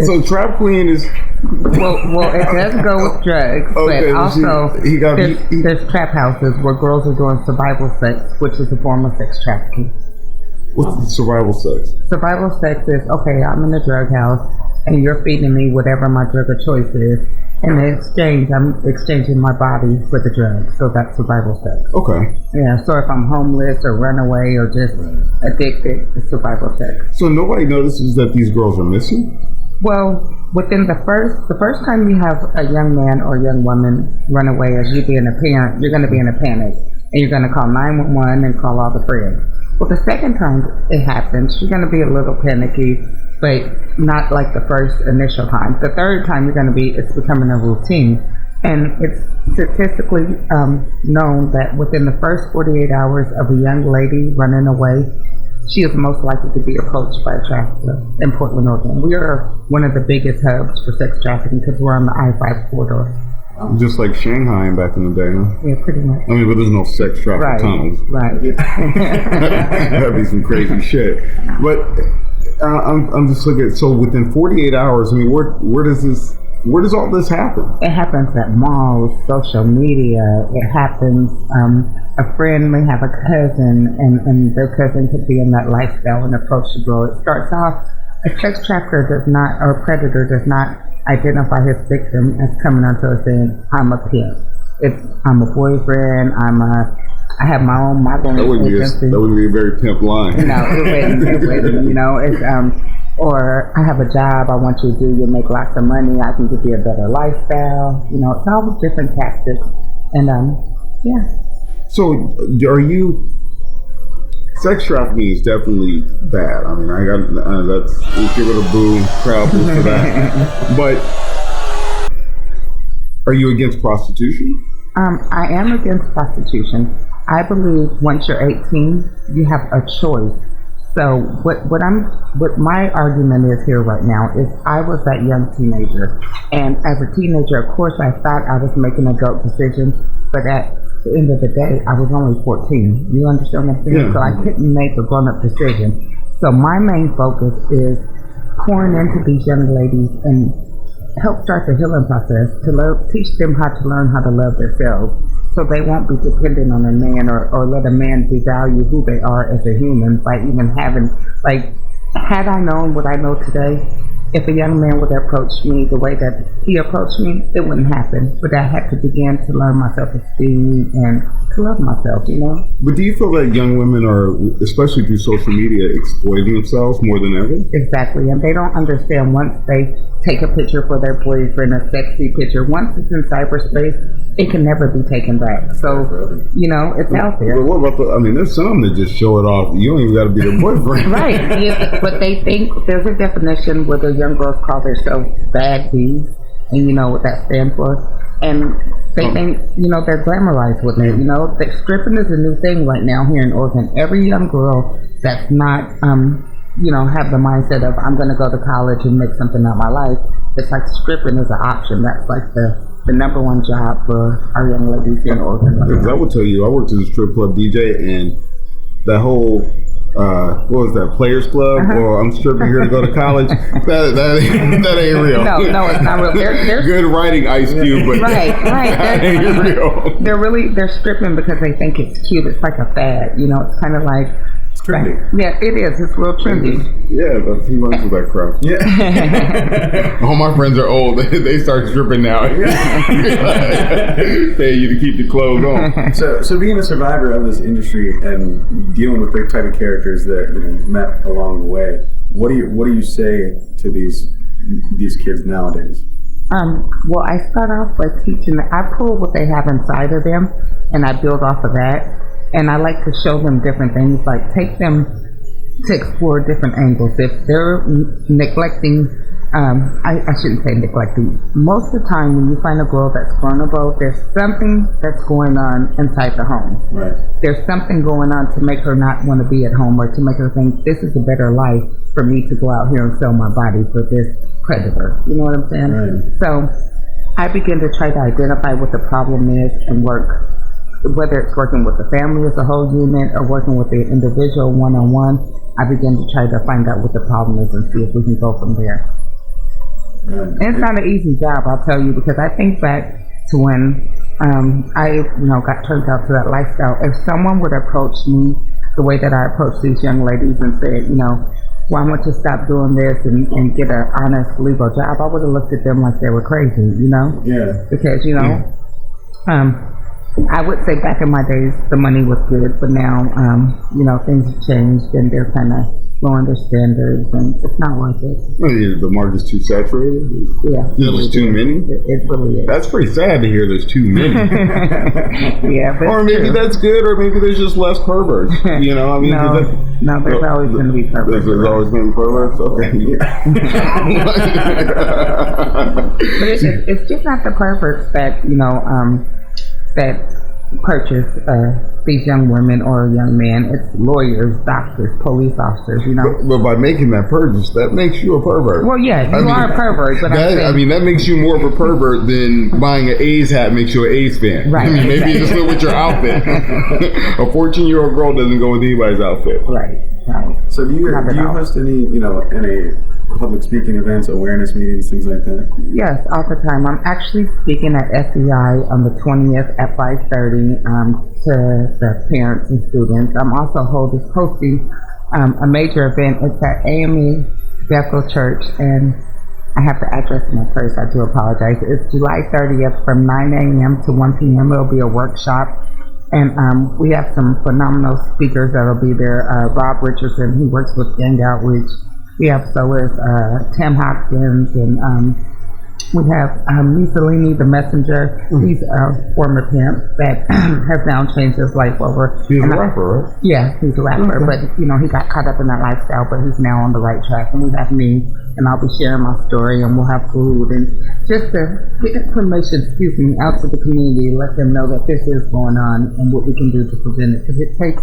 So trap queen is well, it does go with drugs, okay, but also there's trap houses where girls are doing survival sex, which is a form of sex trafficking. What's the survival sex? Survival sex is, okay, I'm in a drug house and you're feeding me whatever my drug of choice is. In exchange, I'm exchanging my body for the drug. So that's survival sex. Okay. Yeah, so if I'm homeless or runaway or just addicted, it's survival sex. So nobody notices that these girls are missing? Well, within the first time you have a young man or young woman run away as you being a parent, you're going to be in a panic. And you're going to call 911 and call all the friends. Well, the second time it happens, you're going to be a little panicky, but not like the first initial time. The third time it's becoming a routine. And it's statistically known that within the first 48 hours of a young lady running away, she is most likely to be approached by a trafficker in Portland, Oregon. We are one of the biggest hubs for sex trafficking because we're on the I-5 corridor. Just like Shanghai back in the day, huh? Yeah, pretty much. I mean, but there's no sex traffic tunnels. Right. That'd be some crazy shit. But I'm just looking at, so within 48 hours, I mean, where does all this happen? It happens at malls, social media. It happens, a friend may have a cousin and their cousin could be in that lifestyle and approach the girl. It starts off, a sex trafficker or a predator does not identify his victim as coming onto us saying, I'm a pimp. I'm a boyfriend, I have my own modeling agency. That wouldn't be a very pimp line. No, it wouldn't. You know, it's or I have a job I want you to do. You'll make lots of money. I can give you a better lifestyle. You know, it's all different tactics, and yeah. So, sex trafficking is definitely bad. I mean, let's give it a boo, crowd boo for that. But are you against prostitution? I am against prostitution. I believe once you're 18, you have a choice. So what my argument is here right now is I was that young teenager, and as a teenager, of course, I thought I was making adult decisions, but at the end of the day, I was only 14. You understand what I'm saying? Yeah. So I couldn't make a grown-up decision. So my main focus is pouring into these young ladies and help start the healing process to teach them how to learn how to love themselves, so they won't be dependent on a man or let a man devalue who they are as a human by even having, like, had I known what I know today, if a young man would approach me the way that he approached me, it wouldn't happen. But I had to begin to learn my self-esteem and to love myself, you know? But do you feel that young women are, especially through social media, exploiting themselves more than ever? Exactly, and they don't understand once they take a picture for their boyfriend, a sexy picture, once it's in cyberspace, it can never be taken back. So, you know, it's out there. But what about there's some that just show it off. You don't even got to be their boyfriend. Right, yeah, but they think there's a definition where the young girls call themselves bad bees, and you know what that stands for. And they think, you know, they're glamorized with it. You know, that stripping is a new thing right now here in Oregon. Every young girl that's not, you know, have the mindset of I'm going to go to college and make something out of my life, it's like stripping is an option. That's like the number one job for our young ladies here in Oregon. Because I will tell you, I worked as a strip club DJ, and that whole what was that, Players Club, or I'm stripping here to go to college, that ain't real. No, it's not real. They're good writing, Ice Cube, but right. That ain't real. They're stripping because they think it's cute. It's like a fad, you know. It's kind of like, it's trendy. Yeah, it is. It's real trendy. Yeah, he runs with that crap. Yeah. All my friends are old. They start stripping now. Pay you to keep the clothes on. So being a survivor of this industry and dealing with the type of characters that you've met along the way, what do you say to these kids nowadays? Well, I start off by teaching. I pull what they have inside of them, and I build off of that. And I like to show them different things, like take them to explore different angles. If they're neglecting, I shouldn't say neglecting. Most of the time when you find a girl that's vulnerable, there's something that's going on inside the home. Right. There's something going on to make her not want to be at home, or to make her think this is a better life for me to go out here and sell my body for this predator. You know what I'm saying? Right. So I begin to try to identify what the problem is and work whether it's working with the family as a whole unit or working with the individual one-on-one, I begin to try to find out what the problem is and see if we can go from there. And it's not an easy job, I'll tell you, because I think back to when I got turned out to that lifestyle. If someone would approach me the way that I approach these young ladies and said, why don't you stop doing this and get an honest legal job, I would have looked at them like they were crazy, Yeah. Because, I would say back in my days, the money was good, but now, things have changed and they're kind of lowering their standards, and it's not worth it. The market's too saturated? Yeah. There's too many? It really is. That's pretty sad to hear there's too many. Yeah, but or maybe that's good, or maybe there's just less perverts. No, there's always going to be perverts. There's always going to be perverts? Okay. But it's just not the perverts that, that purchase these young women or young men. It's lawyers, doctors, police officers, But by making that purchase, that makes you a pervert. Well, yeah, you are a pervert. But that makes you more of a pervert than buying an A's hat makes you an A's fan. Right. Maybe you just go with your outfit. A 14-year-old girl doesn't go with anybody's outfit. Right. So do you host any, any public speaking events, awareness meetings, things like that? Yes, all the time. I'm actually speaking at SEI on the 20th at 5:30 to the parents and students. I'm also hosting a major event. It's at AME Bethel Church, and I have the address in my purse. I do apologize. It's July 30th from 9 a.m. to 1 p.m. It'll be a workshop. And we have some phenomenal speakers that'll be there. Rob Richardson, he works with Gang Outreach. We have Tim Hopkins, and we have Mussolini, the messenger. He's a former pimp that has now changed his life over. He's a rapper, right? Yeah, he's a rapper, but he got caught up in that lifestyle, but he's now on the right track. And we have me, and I'll be sharing my story, and we'll have food, and just to get information, out to the community, let them know that this is going on and what we can do to prevent it, because it takes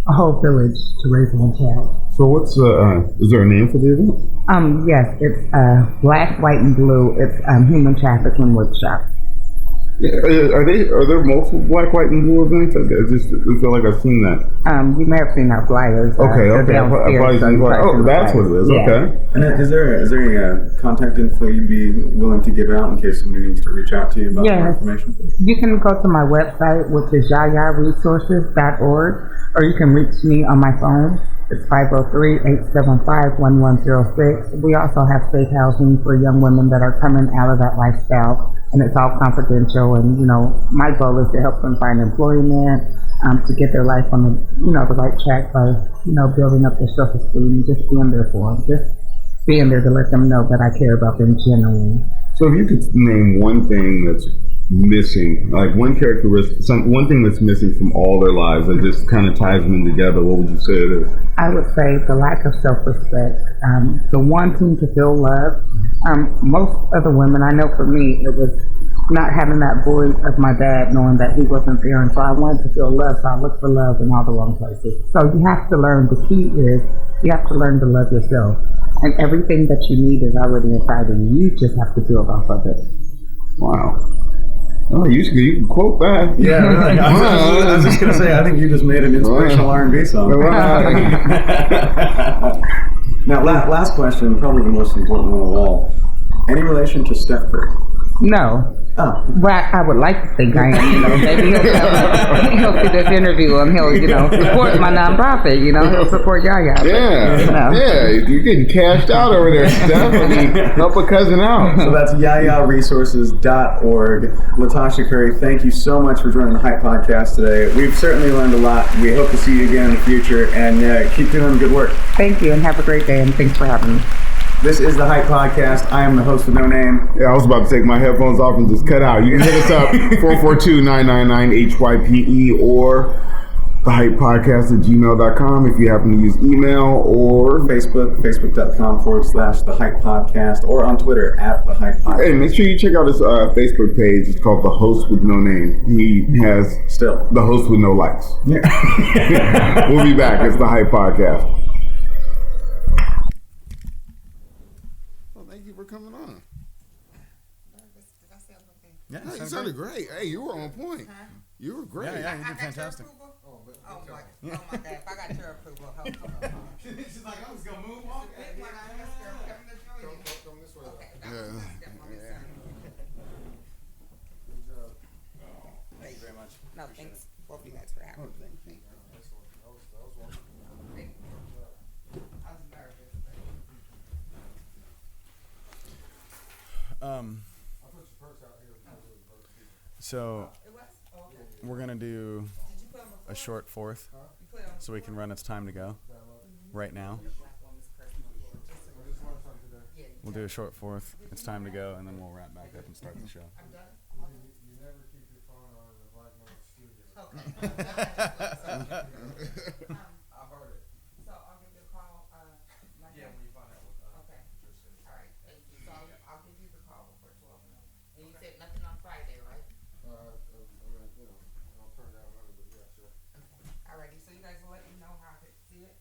a whole village to raise one child. So what's is there a name for the event? Yes, it's Black, White, and Blue. It's Human Trafficking Workshop. Yeah, are there multiple Black, White, and Blue events? I feel like I've seen that. You may have seen our flyers. Okay. That's what it is. Yeah. Okay. And is there any contact info you'd be willing to give out in case somebody needs to reach out to you about more information? You can go to my website, which is yayaresources.org, or you can reach me on my phone. It's 503-875-1106. We also have safe housing for young women that are coming out of that lifestyle, and it's all confidential. And my goal is to help them find employment, to get their life on the the right track by building up their self-esteem, just being there for them, just being there to let them know that I care about them genuinely. So if you could name one thing that's missing, like one characteristic, one thing that's missing from all their lives that just kind of ties them together, what would you say it is? I would say the lack of self-respect, the wanting to feel love. Most of the women, I know for me, it was not having that void of my dad, knowing that he wasn't there, and so I wanted to feel love, so I looked for love in all the wrong places. So you have to learn, the key is you have to learn to love yourself, and everything that you need is already inside of you. You just have to build off of it. Wow. Oh, you can quote that. Yeah, really. I was just going to say, I think you just made an inspirational R&B song. Now, last question, probably the most important one of all. Any relation to Steph Curry? No. Oh. Well, I would like to think I am. Maybe he'll see this interview and he'll, support my nonprofit. He'll support Yaya. Yeah, you're getting cashed out over there, Steph. Help a cousin out. So that's yayaresources.org. LaTasha Curry, thank you so much for joining the Hype Podcast today. We've certainly learned a lot. We hope to see you again in the future, and keep doing good work. Thank you, and have a great day, and thanks for having me. This is the Hype Podcast. I am the host with no name. Yeah, I was about to take my headphones off and just cut out. You can hit us up, 442-999-HYPE, or thehypepodcast@gmail.com if you happen to use email, or facebook.com/The Hype Podcast, or on Twitter @The Hype Podcast. Hey, make sure you check out his Facebook page. It's called The Host with No Name. He has The Host with No Likes. Yeah. We'll be back. It's The Hype Podcast. Coming on. Did I say something? Yeah, you sounded great. Hey, you were on point. Huh? You were great. Yeah, you I did got your fantastic. approval? Oh, but Oh my God! If I got your approval, She's like, I'm just gonna move on. Come this way. Yeah. Good job. Thank you very much. No, thanks both of you guys for having me. Thank you. Excellent. That was one. Thank you. I was nervous. I put your purse out here because it was both people. So It was? Oh, okay. we're gonna do Did you put them before? a short fourth, You put them so we can run. It's time to go. Right now, black woman's personal floor. Just so I just learned something today. yeah, we'll do a short fourth. It's time to go, and then we'll wrap back up and start the show. I'm done. You never keep your phone on in a black man's studio. Okay. I heard it. So I'll give you a call. Monday? Yeah, when you find out what Okay. Patricia said. All right. Thank you. So I'll give you the call before 12 noon. And you said nothing on Friday, right? I mean, you know, I'll turn down money, but yeah, sure. Okay. Alrighty. So you guys will let me know how to see it.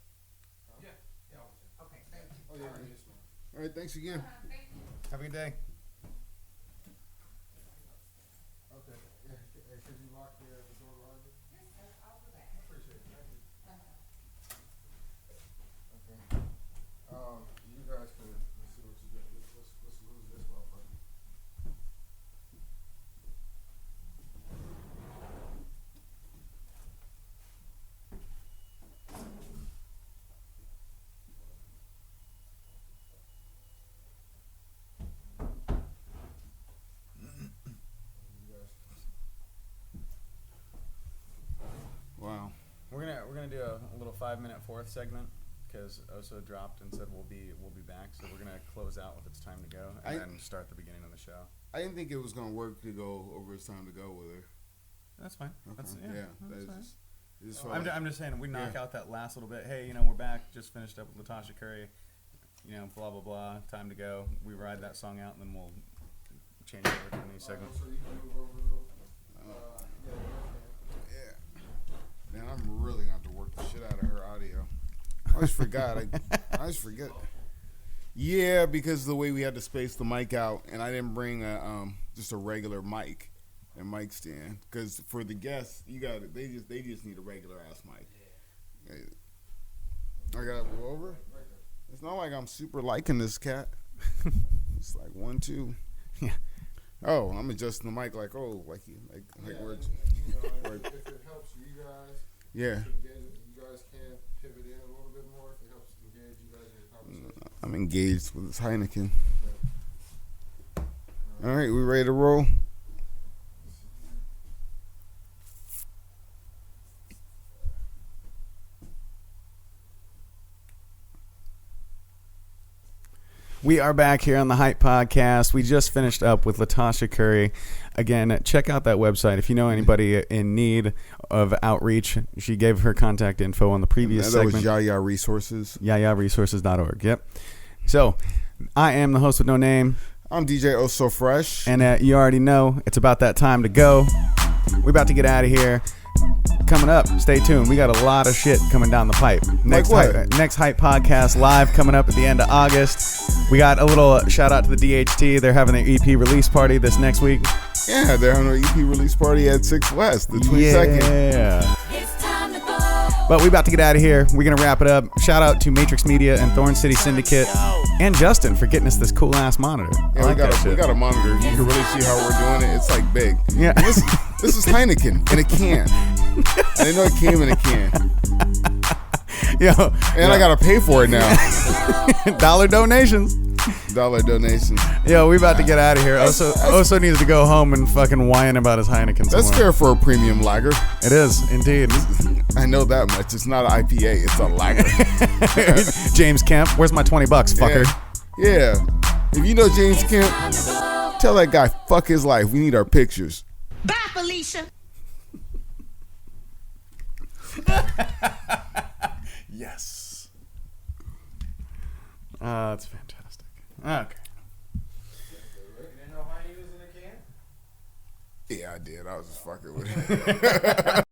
Yeah. Yeah, I'll check. Okay. Thank you. Oh, yeah, yes, ma'am. All right, thanks again. Thank you. Have a good day. Okay. Yeah, hey, could you lock the door behind you? Yes, sir. I'll do that. Appreciate it. Thank you. Uh-huh. Okay. You guys can, let's see what you get. Let's lose this motherfucker. You guys. Wow. We're gonna do a little 5-minute fourth segment because Oso dropped and said we'll be back. So we're gonna close out with It's Time to Go and then start the beginning of the show. I didn't think it was gonna work to go over It's Time to Go with her. That's fine. Okay. That's, that's fine. Just I'm just saying we knock Yeah. out that last little bit. Hey, we're back. Just finished up with LaTasha Curry. Blah blah blah. Time to go. We ride that song out and then we'll change over to a new segment. So you can move over a little. Yeah, Man, I'm really gonna have to work the shit out of her audio. I always forgot. I always forget. Yeah, because the way we had to space the mic out, and I didn't bring just a regular mic and mic stand. Because for the guests, they just need a regular ass mic. I gotta move over. It's not like I'm super liking this cat. It's like 1, 2. Yeah. Oh, I'm adjusting the mic like we're. if it helps you guys, Yeah. you guys can pivot in a little bit more if it helps engage you guys in the conversation. I'm engaged with this Heineken. All right, we ready to roll? We are back here on the Hype Podcast. We just finished up with LaTasha Curry. Again, check out that website. If you know anybody in need of outreach, she gave her contact info on the previous segment. That was Yaya Resources. YayaResources.org. Yep. So, I am the host with no name. I'm DJ Oh So Fresh. And you already know it's about that time to go. We're about to get out of here. Coming up, stay tuned. We got a lot of shit coming down the pipe. Next Hype Podcast live coming up at the end of August. We got a little shout out to the DHT. They're having their EP release party this next week. Yeah, they're having an EP release party at 6 West, the 22nd. Yeah. But we about to get out of here. We're going to wrap it up. Shout out to Matrix Media and Thorn City Syndicate and Justin for getting us this cool ass monitor. Yeah, we got a monitor. You can really see how we're doing it. It's like big. Yeah. This is Heineken in a can. I didn't know it came in a can. I gotta pay for it now. Dollar donations. Yeah, we about to get out of here. Oso needs to go home and fucking whine about his Heineken somewhere. That's fair for a premium lager. It is, indeed. I know that much. It's not an IPA. It's a lager. James Kemp, where's my $20, fucker? Yeah. If you know James Kemp, tell that guy, fuck his life. We need our pictures. Bye, Felicia. Yes. That's fantastic. Okay. You didn't know Heine was in a can? Yeah, I did. I was just fucking with it.